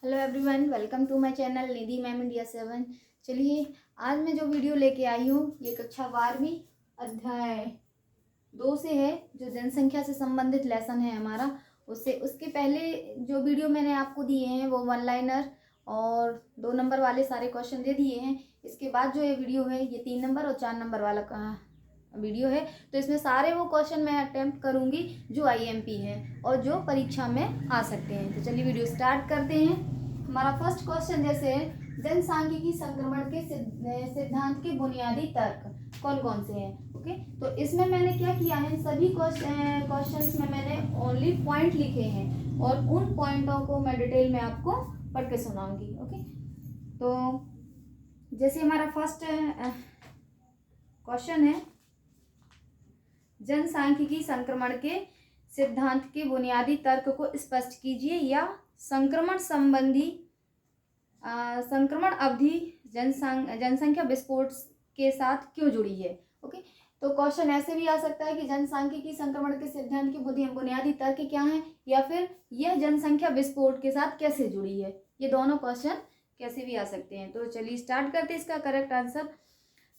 Hello everyone, welcome to my channel Nidhi ma'am India 7। चलिए, आज मैं जो वीडियो लेके आई हूँ ये कक्षा 12वीं अध्याय 2 से है, जो जनसंख्या से संबंधित लेसन है हमारा। उसके पहले जो वीडियो मैंने आपको दिए हैं वो वन लाइनर और 2 नंबर वाले सारे क्वेश्चन दे दिए हैं। इसके बाद जो ये वीडियो है ये 3 नंबर और 4 नंबर वाला वीडियो है। तो इसमें सारे वो क्वेश्चन मैं अटेम्प्ट करूंगी जो आईएमपी है और जो परीक्षा में आ सकते हैं। तो चलिए वीडियो स्टार्ट करते हैं। हमारा फर्स्ट क्वेश्चन जैसे जनसांख्यिकी संक्रमण के सिद्धांत के बुनियादी तर्क कौन कौन से हैं। ओके, तो इसमें मैंने क्या किया है, सभी क्वेश्चंस में मैंने ओनली पॉइंट लिखे हैं और उन पॉइंटों को मैं डिटेल में आपको पढ़ के सुनाऊंगी। ओके, तो जैसे हमारा फर्स्ट क्वेश्चन है, जनसांख्यिकी संक्रमण के सिद्धांत के बुनियादी तर्क को स्पष्ट कीजिए या संक्रमण अवधि जनसंख्या विस्फोट के साथ क्यों जुड़ी है। ओके, तो क्वेश्चन ऐसे भी आ सकता है कि जनसांख्यिकी संक्रमण के सिद्धांत के बुनियादी तर्क क्या है, या फिर यह जनसंख्या विस्फोट के साथ कैसे जुड़ी है। ये दोनों क्वेश्चन कैसे भी आ सकते हैं। तो चलिए स्टार्ट करते हैं। इसका करेक्ट आंसर,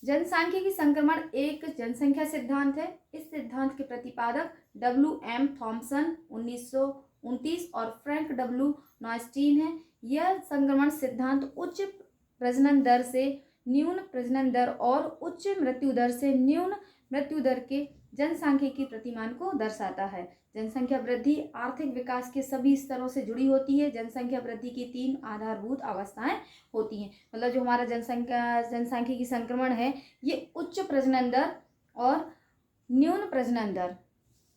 जनसांख्यिकी संक्रमण एक जनसंख्या सिद्धांत है। इस सिद्धांत के प्रतिपादक W.M. थॉमसन 1929 और फ्रैंक W. नॉयस्टीन है। यह संक्रमण सिद्धांत उच्च प्रजनन दर से न्यून प्रजनन दर और उच्च मृत्यु दर से न्यून मृत्यु दर के जनसांख्यिकी प्रतिमान को दर्शाता है। जनसंख्या वृद्धि आर्थिक विकास के सभी स्तरों से जुड़ी होती है। जनसंख्या वृद्धि की 3 आधारभूत अवस्थाएं होती हैं। मतलब जो हमारा जनसांख्यिकी संक्रमण है ये उच्च प्रजनन दर और न्यून प्रजनन दर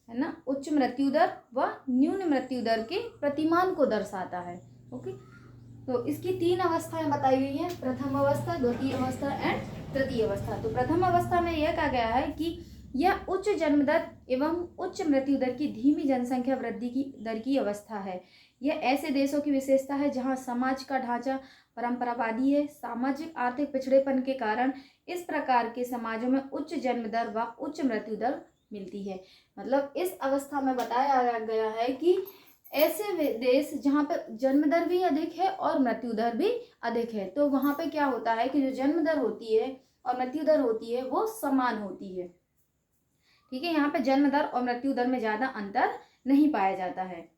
है ना, उच्च मृत्यु दर व न्यून मृत्यु दर के प्रतिमान को दर्शाता है। ओके, तो इसकी 3 अवस्थाएं बताई गई हैं, प्रथम अवस्था, द्वितीय अवस्था एंड तृतीय अवस्था। तो प्रथम अवस्था में यह कहा गया है कि यह उच्च जन्म दर एवं उच्च मृत्यु दर की धीमी जनसंख्या वृद्धि की दर की अवस्था है। यह ऐसे देशों की विशेषता है जहां समाज का ढांचा परंपरावादी है। सामाजिक आर्थिक पिछड़ेपन के कारण इस प्रकार के समाजों में उच्च जन्म दर व उच्च मृत्यु दर मिलती है। मतलब इस अवस्था में बताया गया है कि ऐसे देश जहाँ पे जन्म दर भी अधिक है और मृत्यु दर भी अधिक है, तो वहाँ पे क्या होता है कि जो जन्म दर होती है और मृत्यु दर होती है वो समान होती है। ठीक है, यहाँ पे जन्म दर और मृत्यु दर में ज्यादा अंतर नहीं पाया जाता है।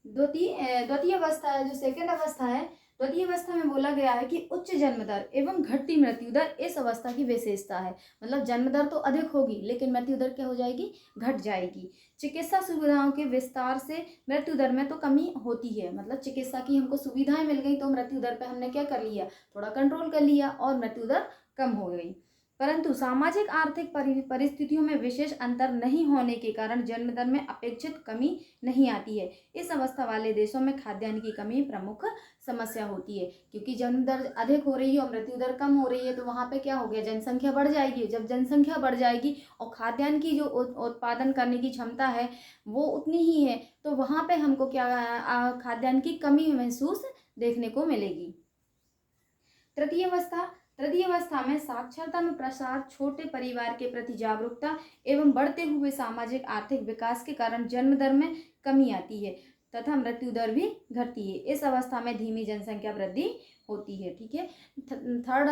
द्वितीय अवस्था है, जो सेकंड अवस्था है, द्वितीय अवस्था में बोला गया है कि उच्च जन्म दर एवं घटती मृत्यु दर इस अवस्था की विशेषता है। मतलब जन्म दर तो अधिक होगी लेकिन मृत्यु दर क्या हो जाएगी, घट जाएगी। चिकित्सा सुविधाओं के विस्तार से मृत्यु दर में तो कमी होती है। मतलब चिकित्सा की हमको सुविधाएं मिल गई तो मृत्यु दर पे हमने क्या कर लिया, थोड़ा कंट्रोल कर लिया और मृत्यु दर कम हो गई। परंतु सामाजिक आर्थिक परिस्थितियों में विशेष अंतर नहीं होने के कारण जन्म दर में अपेक्षित कमी नहीं आती है। इस अवस्था वाले देशों में खाद्यान्न की कमी प्रमुख समस्या होती है, क्योंकि जन्म दर अधिक हो रही है और मृत्यु दर कम हो रही है, तो वहाँ पे क्या हो गया, जनसंख्या बढ़ जाएगी। जब जनसंख्या बढ़ जाएगी और खाद्यान्न की जो उत्पादन करने की क्षमता है वो उतनी ही है, तो वहाँ पे हमको क्या खाद्यान्न की कमी महसूस देखने को मिलेगी। तृतीय अवस्था में साक्षरता में प्रसार, छोटे परिवार के प्रति जागरूकता एवं बढ़ते हुए सामाजिक आर्थिक विकास के कारण जन्म दर में कमी आती है तथा मृत्यु दर भी घटती है। इस अवस्था में धीमी जनसंख्या वृद्धि होती है। ठीक है, थर्ड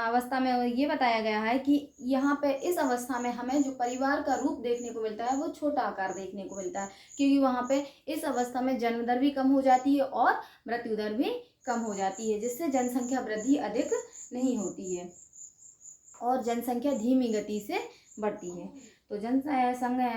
अवस्था में ये बताया गया है कि यहाँ पे इस अवस्था में हमें जो परिवार का रूप देखने को मिलता है वो छोटा आकार देखने को मिलता है, क्योंकि वहाँ पे इस अवस्था में जन्म दर भी कम हो जाती है और मृत्यु दर भी कम हो जाती है, जिससे जनसंख्या वृद्धि अधिक नहीं होती है और जनसंख्या धीमी गति से बढ़ती है। तो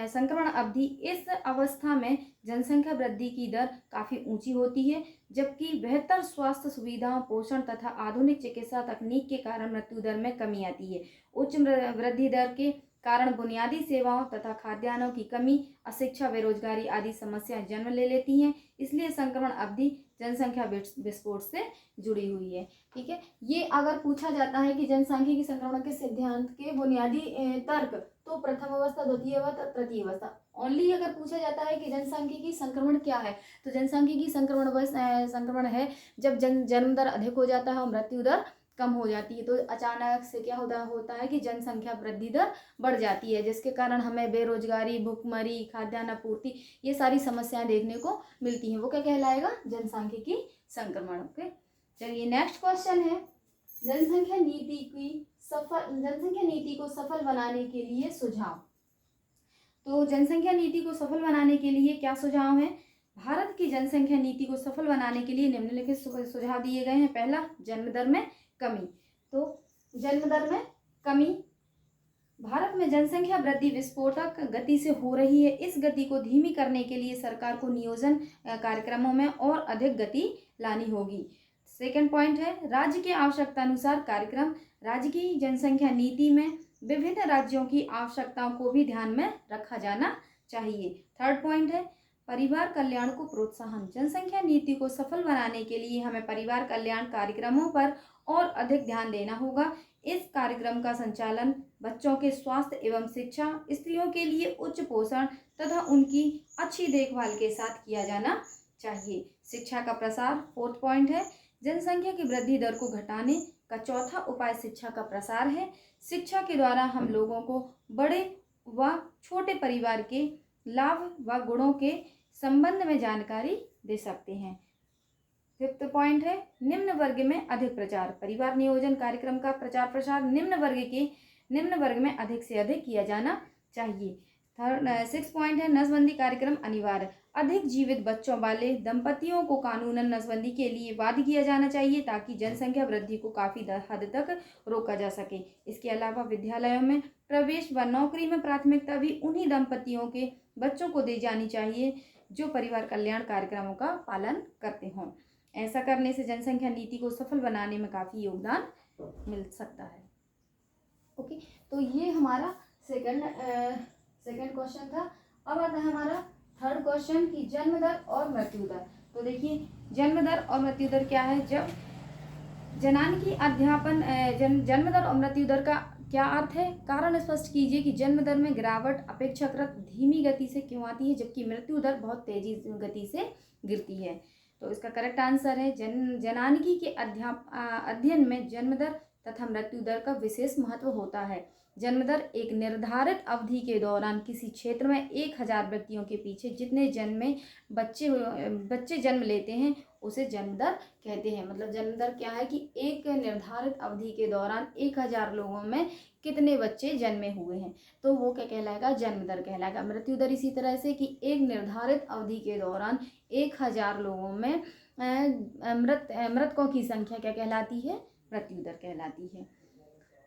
संक्रमण अवधि, इस अवस्था में जनसंख्या वृद्धि की दर काफ़ी ऊंची होती है, जबकि बेहतर स्वास्थ्य सुविधाओं, पोषण तथा आधुनिक चिकित्सा तकनीक के कारण मृत्यु दर में कमी आती है। उच्च वृद्धि दर के कारण बुनियादी सेवाओं तथा खाद्यान्नों की कमी, अशिक्षा, बेरोजगारी आदि समस्याएं जन्म ले लेती हैं। इसलिए संक्रमण अवधि जनसंख्या विस्फोट से जुड़ी हुई है। ठीक है, ये अगर पूछा जाता है कि जनसांख्यिकी संक्रमण के सिद्धांत के बुनियादी तर्क, तो प्रथम अवस्था, द्वितीय अवस्था, तृतीय अवस्था। ओनली अगर पूछा जाता है कि जनसांख्यिकी संक्रमण क्या है, तो जनसांख्यिकी संक्रमण है जब जन्म दर अधिक हो जाता है और मृत्यु दर कम हो जाती है। तो अचानक से क्या होता है कि जनसंख्या वृद्धि दर बढ़ जाती है, जिसके कारण हमें बेरोजगारी, भुखमरी, खाद्यान्न आपूर्ति, ये सारी समस्याएं देखने को मिलती हैं। वो क्या कहलाएगा? जनसांख्यिकी संक्रमण। ओके, चलिए नेक्स्ट क्वेश्चन है, जनसंख्या नीति को सफल बनाने के लिए सुझाव। तो जनसंख्या नीति को सफल बनाने के लिए क्या सुझाव है? भारत की जनसंख्या नीति को सफल बनाने के लिए निम्नलिखित सुझाव दिए गए हैं। पहला, जन्म दर में कमी। तो जन्म दर में कमी, भारत में जनसंख्या वृद्धि विस्फोटक गति से हो रही है। इस गति को धीमी करने के लिए सरकार को नियोजन कार्यक्रमों में और अधिक गति लानी होगी। सेकंड पॉइंट है, राज्य की आवश्यकता अनुसार कार्यक्रम। राज्य की जनसंख्या नीति में विभिन्न राज्यों की आवश्यकताओं को भी ध्यान में रखा जाना चाहिए। थर्ड पॉइंट है, परिवार कल्याण को प्रोत्साहन। जनसंख्या नीति को सफल बनाने के लिए हमें परिवार कल्याण कार्यक्रमों पर और अधिक ध्यान देना होगा। इस कार्यक्रम का संचालन बच्चों के स्वास्थ्य एवं शिक्षा, स्त्रियों के लिए उच्च पोषण तथा उनकी अच्छी देखभाल के साथ किया जाना चाहिए। शिक्षा का प्रसार फोर्थ पॉइंट है, जनसंख्या की वृद्धि दर को घटाने का चौथा उपाय शिक्षा का प्रसार है। शिक्षा के द्वारा हम लोगों को बड़े व छोटे परिवार के लाभ व गुणों के संबंध में जानकारी दे सकते हैं। फिफ्थ पॉइंट है, निम्न वर्ग में अधिक प्रचार। परिवार नियोजन कार्यक्रम का प्रचार प्रसार निम्न वर्ग में अधिक से अधिक किया जाना चाहिए। सिक्स पॉइंट है, नसबंदी कार्यक्रम अनिवार्य। अधिक जीवित बच्चों वाले दंपतियों को कानूनन नसबंदी के लिए बाध्य किया जाना चाहिए ताकि जनसंख्या वृद्धि को काफ़ी हद तक रोका जा सके। इसके अलावा विद्यालयों में प्रवेश व नौकरी में प्राथमिकता भी उन्हीं दंपतियों के बच्चों को दी जानी चाहिए जो परिवार कल्याण कार्यक्रमों का पालन करते हों। ऐसा करने से जनसंख्या नीति को सफल बनाने में काफ़ी योगदान मिल सकता है। ओके, तो ये हमारा सेकंड क्वेश्चन था। अब आता है हमारा थर्ड क्वेश्चन कि जन्म दर और मृत्यु दर। तो देखिए, जन्म दर और मृत्यु दर क्या है? जब जनानिकी अध्यापन जन्म दर और मृत्यु दर का क्या अर्थ है? कारण स्पष्ट कीजिए कि जन्म दर में गिरावट अपेक्षाकृत धीमी गति से क्यों आती है जबकि मृत्यु दर बहुत तेजी गति से गिरती है। तो इसका करेक्ट आंसर है, जनानिकी के अध्ययन में जन्म दर तथा मृत्यु दर का विशेष महत्व होता है। जन्म दर एक निर्धारित अवधि के दौरान किसी क्षेत्र में 1000 व्यक्तियों के पीछे जितने बच्चे जन्म लेते हैं उसे जन्म दर कहते हैं। मतलब जन्म दर क्या है कि एक निर्धारित अवधि के दौरान 1000 लोगों में कितने बच्चे जन्मे हुए हैं, तो वो क्या कहलाएगा? जन्म दर कहलाएगा। मृत्यु दर इसी तरह से कि एक निर्धारित अवधि के दौरान 1000 लोगों में मृतकों की संख्या क्या कहलाती है? मृत्यु दर कहलाती है।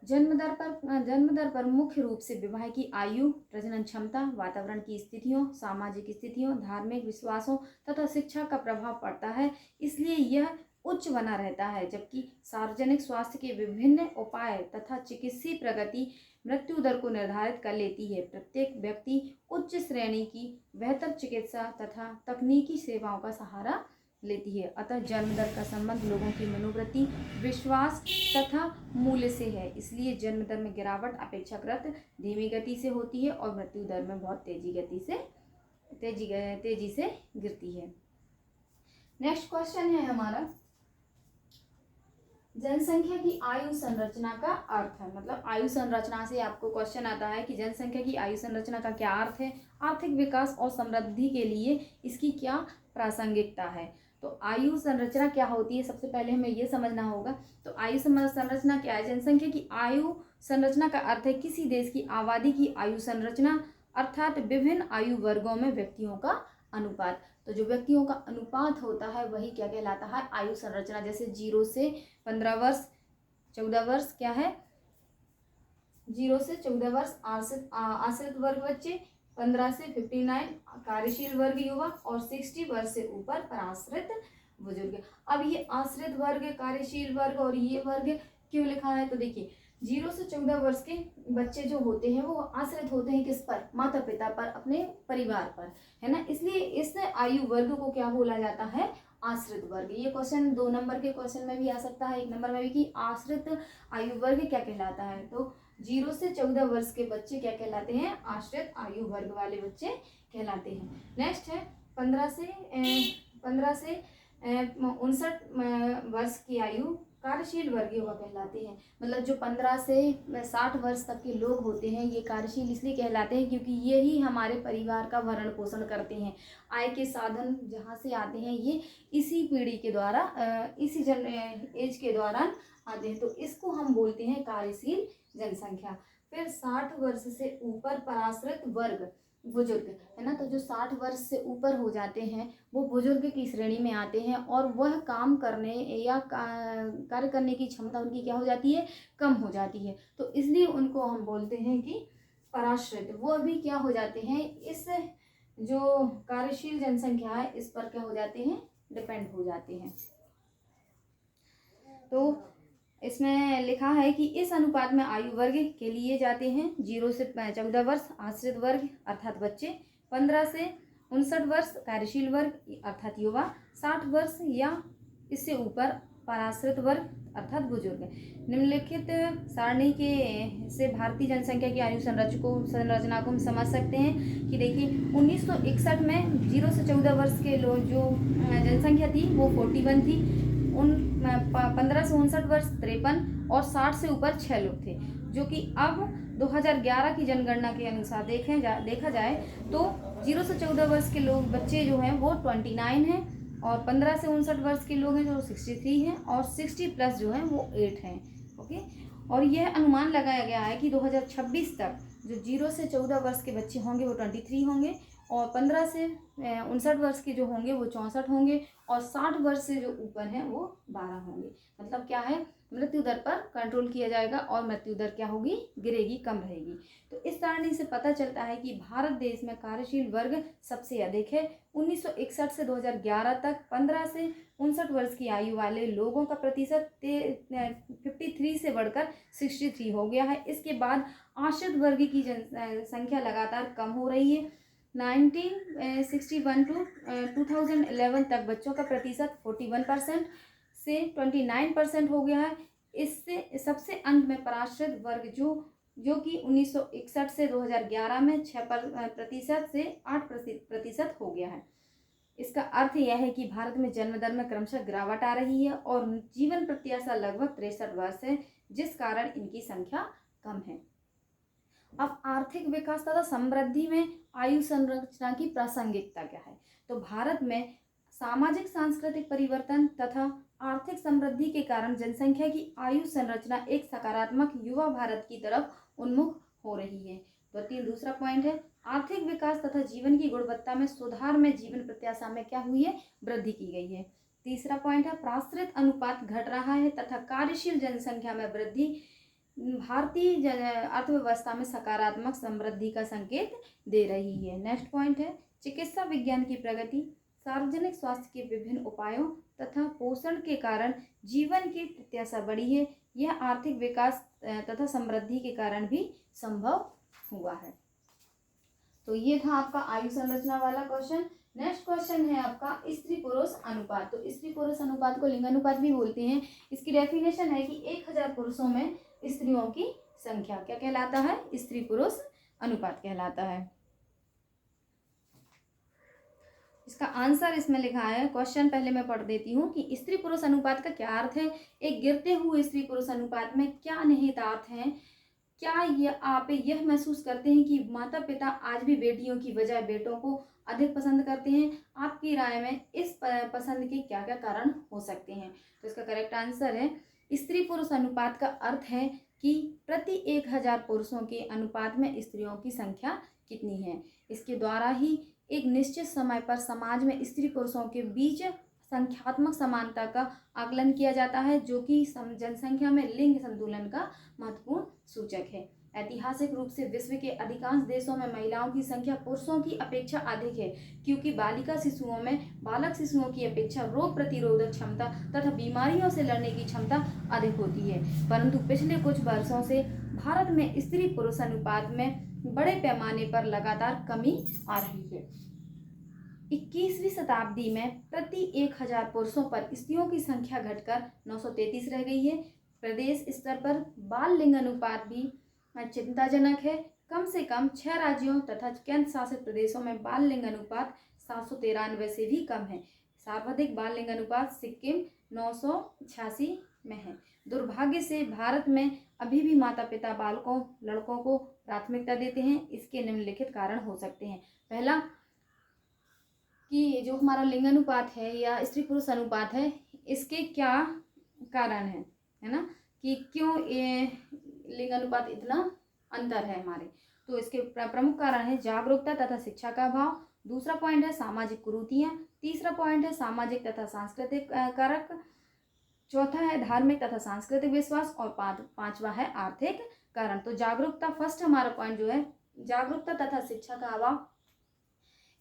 जन्म दर पर मुख्य रूप से विवाह की आयु, प्रजनन क्षमता, वातावरण की स्थितियों, सामाजिक स्थितियों, धार्मिक विश्वासों तथा शिक्षा का प्रभाव पड़ता है, इसलिए यह उच्च बना रहता है। जबकि सार्वजनिक स्वास्थ्य के विभिन्न उपाय तथा चिकित्सीय प्रगति मृत्यु दर को निर्धारित कर लेती है। प्रत्येक व्यक्ति उच्च श्रेणी की बेहतर चिकित्सा तथा तकनीकी सेवाओं का सहारा लेती है। अतः जन्म दर का संबंध लोगों की मनोवृत्ति, विश्वास तथा मूल्य से है। इसलिए जन्म दर में गिरावट अपेक्षाकृत धीमी गति से होती है और मृत्यु दर में बहुत तेजी से गिरती है। नेक्स्ट क्वेश्चन है हमारा, जनसंख्या की आयु संरचना का अर्थ है। मतलब आयु संरचना से आपको क्वेश्चन आता है कि जनसंख्या की आयु संरचना का क्या अर्थ है, आर्थिक विकास और समृद्धि के लिए इसकी क्या प्रासंगिकता है। तो आयु संरचना क्या होती है, सबसे पहले हमें ये समझना होगा। तो आयु संरचना क्या है? जनसंख्या की आयु संरचना का अर्थ है किसी देश की आबादी की आयु संरचना, अर्थात विभिन्न आयु वर्गों में व्यक्तियों का अनुपात। तो जो व्यक्तियों का अनुपात होता है वही क्या कहलाता है? आयु संरचना। जैसे 0 से 15 वर्ष, 14 वर्ष क्या है? 0 से 14 वर्ष आश्रित वर्ग बच्चे, 15 से 59 कार्यशील वर्ग युवक और 60 वर्ष से ऊपर पराश्रित बुजुर्ग। अब ये आश्रित वर्ग, कार्यशील वर्ग और ये वर्ग क्यों लिखा है? तो देखिए, 0 से 14 वर्ष के बच्चे जो होते हैं वो आश्रित होते हैं किस पर? माता पिता पर, अपने परिवार पर, है ना। इसलिए इस आयु वर्ग को क्या बोला जाता है? आश्रित वर्ग। ये क्वेश्चन 2 नंबर के क्वेश्चन में भी आ सकता है, 1 नंबर में भी, कि आश्रित आयु वर्ग क्या कहलाता है। तो 0 से 14 वर्ष के बच्चे क्या कहलाते हैं? आश्रित आयु वर्ग वाले बच्चे कहलाते हैं। नेक्स्ट है 15 से 59 वर्ष की आयु कार्यशील वर्ग युवा कहलाते हैं। मतलब जो 15 से 60 वर्ष तक के लोग होते हैं ये कार्यशील इसलिए कहलाते हैं क्योंकि ये ही हमारे परिवार का भरण पोषण करते हैं। आय के साधन जहाँ से आते हैं ये इसी पीढ़ी के द्वारा इसी एज के दौरान आते हैं, तो इसको हम बोलते हैं कार्यशील जनसंख्या। फिर 60 वर्ष से ऊपर पराश्रित वर्ग बुजुर्ग है ना, तो जो 60 वर्ष से ऊपर हो जाते हैं वो बुजुर्ग की श्रेणी में आते हैं और वह काम करने या कार्य करने की क्षमता उनकी क्या हो जाती है, कम हो जाती है, तो इसलिए उनको हम बोलते हैं कि पराश्रित। वो भी क्या हो जाते हैं, इस जो कार्यशील जनसंख्या है इस पर क्या हो जाते हैं, डिपेंड हो जाते हैं। तो इसमें लिखा है कि इस अनुपात में आयु वर्ग के लिए जाते हैं 0 से 14 वर्ष आश्रित वर्ग अर्थात बच्चे, 15 से 59 वर्ष कार्यशील वर्ग अर्थात युवा, 60 वर्ष या इससे ऊपर पराश्रित वर्ग अर्थात बुजुर्ग। निम्नलिखित सारणी के से भारतीय जनसंख्या की आयु संरचना को हम समझ सकते हैं कि देखिए 1961 में 0 से 14 वर्ष के लोग जो जनसंख्या थी वो 41 थी, 15 से 59 वर्ष 53 और 60 से ऊपर 6 लोग थे, जो कि अब 2011 की जनगणना के अनुसार देखा जाए तो 0 से 14 वर्ष के लोग बच्चे जो हैं वो 29 हैं और 15 से 59 वर्ष के लोग हैं जो 63 हैं और 60 प्लस जो हैं वो 8 हैं। ओके, और यह अनुमान लगाया गया है कि 2026 तक जो 0 से 14 वर्ष के बच्चे होंगे वो 23 होंगे और 15 से 59 वर्ष के जो होंगे वो 64 होंगे और 60 वर्ष से जो ऊपर हैं वो 12 होंगे। मतलब क्या है, मृत्यु दर पर कंट्रोल किया जाएगा और मृत्यु दर क्या होगी, गिरेगी, कम रहेगी। तो इस सारणी से पता चलता है कि भारत देश में कार्यशील वर्ग सबसे अधिक है। 1961 से 2011 तक 15 से 59 वर्ष की आयु वाले लोगों का प्रतिशत 53 से बढ़कर 63 हो गया है। इसके बाद आश्रित वर्ग की संख्या लगातार कम हो रही है। 1961 टू 2011 तक बच्चों का प्रतिशत 41% से 29% हो गया है। इससे सबसे अंत में पराश्रित वर्ग जो कि 1961 से 2011 में 6% से 8% हो गया है। इसका अर्थ यह है कि भारत में जन्म दर में क्रमशः गिरावट आ रही है और जीवन प्रत्याशा लगभग 63 वर्ष है, जिस कारण इनकी संख्या कम है। अब आर्थिक विकास तथा समृद्धि में आयु संरचना की प्रासंगिकता क्या है, तो भारत में सामाजिक सांस्कृतिक परिवर्तन तथा आर्थिक समृद्धि के कारण जनसंख्या की आयु संरचना एक सकारात्मक युवा भारत की तरफ उन्मुख हो रही है। तो दूसरा पॉइंट है आर्थिक विकास तथा जीवन की गुणवत्ता में सुधार में जीवन प्रत्याशा में क्या हुई है, वृद्धि की गई है। तीसरा पॉइंट है प्राश्रित अनुपात घट रहा है तथा कार्यशील जनसंख्या में वृद्धि भारतीय अर्थव्यवस्था में सकारात्मक समृद्धि का संकेत दे रही है। नेक्स्ट पॉइंट है चिकित्सा विज्ञान की प्रगति सार्वजनिक स्वास्थ्य के विभिन्न उपायों तथा पोषण के कारण जीवन की प्रत्याशा बढ़ी है। यह आर्थिक विकास तथा समृद्धि के कारण भी संभव हुआ है। तो ये था आपका आयु संरचना वाला क्वेश्चन। नेक्स्ट क्वेश्चन है आपका स्त्री पुरुष अनुपात। तो स्त्री पुरुष अनुपात को लिंगानुपात भी बोलते हैं। इसकी डेफिनेशन है कि 1000 पुरुषों में स्त्रियों की संख्या क्या कहलाता है, स्त्री पुरुष अनुपात कहलाता है। इसका आंसर इसमें लिखा है, क्वेश्चन पहले मैं पढ़ देती हूँ कि स्त्री पुरुष अनुपात का क्या अर्थ है। एक गिरते हुए स्त्री पुरुष अनुपात में क्या निहितार्थ हैं। क्या आप यह महसूस करते हैं कि माता पिता आज भी बेटियों की बजाय बेटों को अधिक पसंद करते हैं। आपकी राय में इस पसंद के क्या क्या कारण हो सकते हैं। तो इसका करेक्ट आंसर है स्त्री पुरुष अनुपात का अर्थ है कि प्रति 1000 पुरुषों के अनुपात में स्त्रियों की संख्या कितनी है। इसके द्वारा ही एक निश्चित समय पर समाज में स्त्री पुरुषों के बीच संख्यात्मक समानता का आकलन किया जाता है, जो कि जनसंख्या में लिंग संतुलन का महत्वपूर्ण सूचक है। ऐतिहासिक रूप से विश्व के अधिकांश देशों में महिलाओं की संख्या पुरुषों की अपेक्षा अधिक है, क्योंकि बालिका शिशुओं में बालक शिशुओं की अपेक्षा रोग प्रतिरोधक क्षमता तथा बीमारियों से लड़ने की क्षमता अधिक होती है। परंतु पिछले कुछ वर्षों से भारत में स्त्री पुरुष अनुपात में बड़े पैमाने पर लगातार कमी आ रही है। 21वीं शताब्दी में प्रति 1000 पुरुषों पर स्त्रियों की संख्या घटकर 933 रह गई है। प्रदेश स्तर पर बाल लिंग अनुपात भी चिंताजनक है। कम से कम 6 राज्यों तथा केंद्र शासित प्रदेशों में बाल लिंग अनुपात 793 से भी कम है। सर्वाधिक बाल लिंग अनुपात सिक्किम 986 में है। दुर्भाग्य से भारत में अभी भी माता पिता बालकों लड़कों को प्राथमिकता देते हैं। इसके निम्नलिखित कारण हो सकते हैं। पहला कि जो हमारा लिंगानुपात है या स्त्री पुरुष अनुपात है, इसके क्या कारण है ना, कि क्यों ये लिंगानुपात इतना अंतर है हमारे। तो इसके प्रमुख कारण है जागरूकता तथा शिक्षा का अभाव। दूसरा पॉइंट है सामाजिक कुरीतियाँ। तीसरा पॉइंट है सामाजिक तथा सांस्कृतिक कारक। चौथा है धार्मिक तथा सांस्कृतिक विश्वास। और पांचवा है आर्थिक कारण। तो जागरूकता फर्स्ट हमारा पॉइंट जो है जागरूकता तथा शिक्षा का अभाव।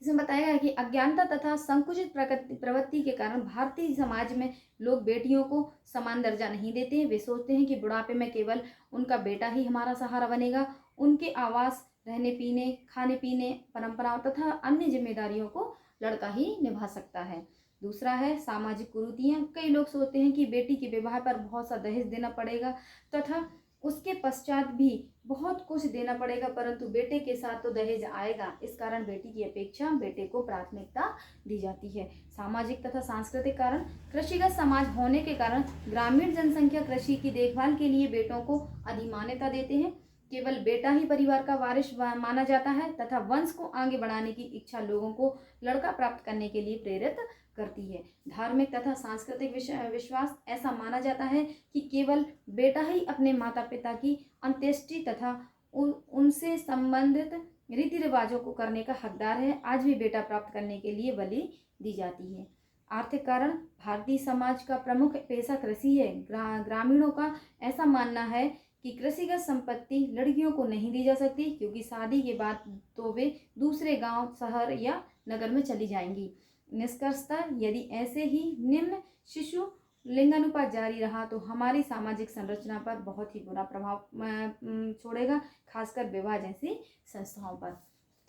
इसमें बताया गया है कि अज्ञानता तथा संकुचित प्रवृत्ति के कारण भारतीय समाज में लोग बेटियों को समान दर्जा नहीं देते हैं। वे सोचते हैं कि बुढ़ापे में केवल उनका बेटा ही हमारा सहारा बनेगा। उनके आवास, रहने पीने, खाने पीने, परंपराओं तथा अन्य जिम्मेदारियों को लड़का ही निभा सकता है। दूसरा है सामाजिक कुरीतियाँ। कई लोग सोचते हैं कि बेटी के विवाह पर बहुत सा दहेज देना पड़ेगा तथा उसके पश्चात भी बहुत कुछ देना पड़ेगा, परंतु बेटे के साथ तो दहेज आएगा। इस कारण बेटी की अपेक्षा बेटे को प्राथमिकता दी जाती है। सामाजिक तथा सांस्कृतिक कारण। कृषिगत समाज होने के कारण ग्रामीण जनसंख्या कृषि की देखभाल के लिए बेटों को अधिमान्यता देते हैं। केवल बेटा ही परिवार का वारिस माना जाता है तथा वंश को आगे बढ़ाने की इच्छा लोगों को लड़का प्राप्त करने के लिए प्रेरित करती है। धार्मिक तथा सांस्कृतिक विश्वास। ऐसा माना जाता है कि केवल बेटा ही अपने माता पिता की अंत्येष्टि तथा उनसे संबंधित रीति रिवाजों को करने का हकदार है। आज भी बेटा प्राप्त करने के लिए बलि दी जाती है। आर्थिक कारण। भारतीय समाज का प्रमुख पेशा कृषि है। ग्रामीणों का ऐसा मानना है कि कृषिगत संपत्ति लड़कियों को नहीं दी जा सकती, क्योंकि शादी के बाद तो वे दूसरे गांव, शहर या नगर में चली जाएंगी। निष्कर्षतः यदि ऐसे ही निम्न शिशु लिंगानुपात जारी रहा तो हमारी सामाजिक संरचना पर बहुत ही बुरा प्रभाव छोड़ेगा, खासकर विवाह जैसी संस्थाओं पर।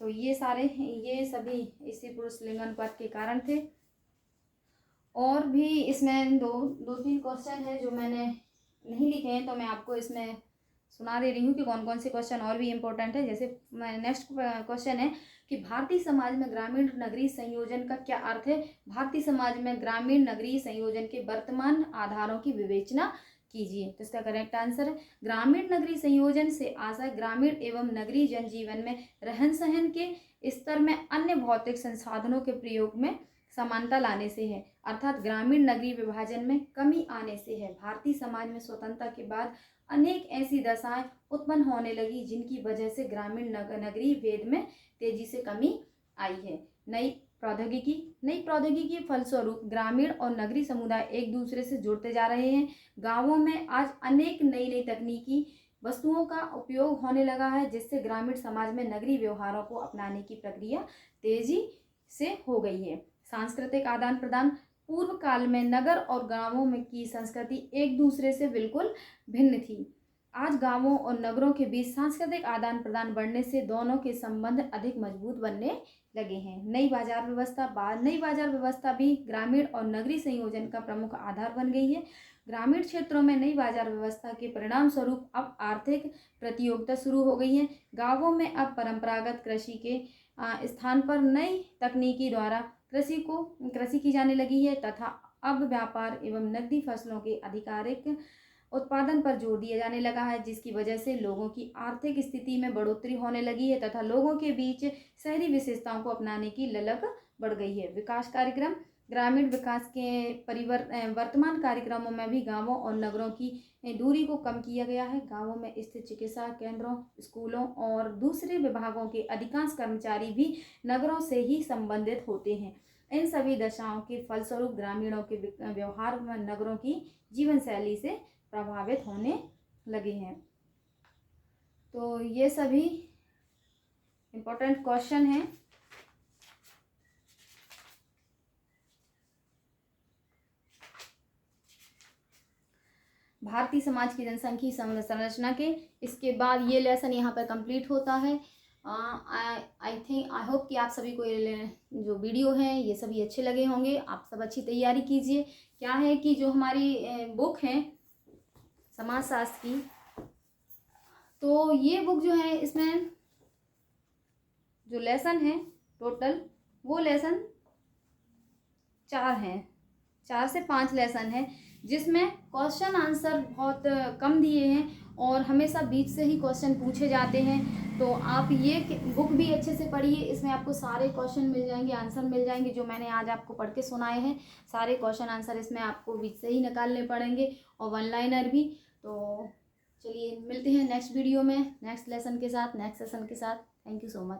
तो ये सभी इसी पुरुष लिंगानुपात के कारण थे। और भी इसमें दो तीन क्वेश्चन है जो मैंने नहीं लिखे हैं, तो मैं आपको इसमें सुना दे रही हूँ कि कौन कौन से क्वेश्चन और भी इम्पोर्टेंट है। जैसे नेक्स्ट क्वेश्चन है कि भारतीय समाज में ग्रामीण नगरीय संयोजन का क्या अर्थ है। भारतीय समाज में ग्रामीण नगरीय संयोजन के वर्तमान आधारों की विवेचना कीजिए। तो इसका करेक्ट आंसर है ग्रामीण नगरीय संयोजन से आशय ग्रामीण एवं नगरीय जनजीवन में रहन सहन के स्तर में अन्य भौतिक संसाधनों के प्रयोग में समानता लाने से है, अर्थात ग्रामीण नगरीय विभाजन में कमी आने से है। भारतीय समाज में स्वतंत्रता के बाद अनेक ऐसी दशाएं उत्पन्न होने लगी जिनकी वजह से ग्रामीण नगरीय भेद में तेजी से कमी आई है। नई प्रौद्योगिकी फलस्वरूप ग्रामीण और नगरीय समुदाय एक दूसरे से जुड़ते जा रहे हैं। गांवों में आज अनेक नई तकनीकी वस्तुओं का उपयोग होने लगा है, जिससे ग्रामीण समाज में नगरीय व्यवहारों को अपनाने की प्रक्रिया तेजी से हो गई है। सांस्कृतिक आदान प्रदान। पूर्व काल में नगर और गांवों में की संस्कृति एक दूसरे से बिल्कुल भिन्न थी। आज गांवों और नगरों के बीच सांस्कृतिक आदान प्रदान बढ़ने से दोनों के संबंध अधिक मजबूत बनने लगे हैं। नई बाजार व्यवस्था भी ग्रामीण और नगरीय संयोजन का प्रमुख आधार बन गई है। ग्रामीण क्षेत्रों में नई बाजार व्यवस्था के परिणाम स्वरूप अब आर्थिक प्रतियोगिता शुरू हो गई है। गांवों में अब परंपरागत कृषि के स्थान पर नई तकनीकी द्वारा कृषि की जाने लगी है तथा अब व्यापार एवं नकदी फसलों के आधिकारिक उत्पादन पर जोर दिया जाने लगा है, जिसकी वजह से लोगों की आर्थिक स्थिति में बढ़ोतरी होने लगी है तथा लोगों के बीच शहरी विशेषताओं को अपनाने की ललक बढ़ गई है। विकास कार्यक्रम। ग्रामीण विकास के वर्तमान कार्यक्रमों में भी गांवों और नगरों की दूरी को कम किया गया है। गांवों में स्थित चिकित्सा केंद्रों, स्कूलों और दूसरे विभागों के अधिकांश कर्मचारी भी नगरों से ही संबंधित होते हैं। इन सभी दशाओं के फलस्वरूप ग्रामीणों के व्यवहार में नगरों की जीवन शैली से प्रभावित होने लगे हैं। तो ये सभी इम्पोर्टेंट क्वेश्चन हैं। भारतीय समाज की जनसंख्या संरचना के। इसके बाद ये लेसन यहाँ पर कंप्लीट होता है। आई होप कि आप सभी को ये जो वीडियो है ये सभी अच्छे लगे होंगे। आप सब अच्छी तैयारी कीजिए। क्या है कि जो हमारी बुक है समाजशास्त्र की, तो ये बुक जो है इसमें जो लेसन है टोटल वो लेसन 4 हैं, 4 से 5 लेसन है। जिसमें क्वेश्चन आंसर बहुत कम दिए हैं और हमेशा बीच से ही क्वेश्चन पूछे जाते हैं। तो आप ये बुक भी अच्छे से पढ़िए, इसमें आपको सारे क्वेश्चन मिल जाएंगे, आंसर मिल जाएंगे, जो मैंने आज आपको पढ़ के सुनाए हैं सारे क्वेश्चन आंसर इसमें आपको बीच से ही निकालने पड़ेंगे और वन लाइनर भी। तो चलिए मिलते हैं नेक्स्ट वीडियो में नेक्स्ट लेसन के साथ, नेक्स्ट सेशन के साथ। Thank you so much.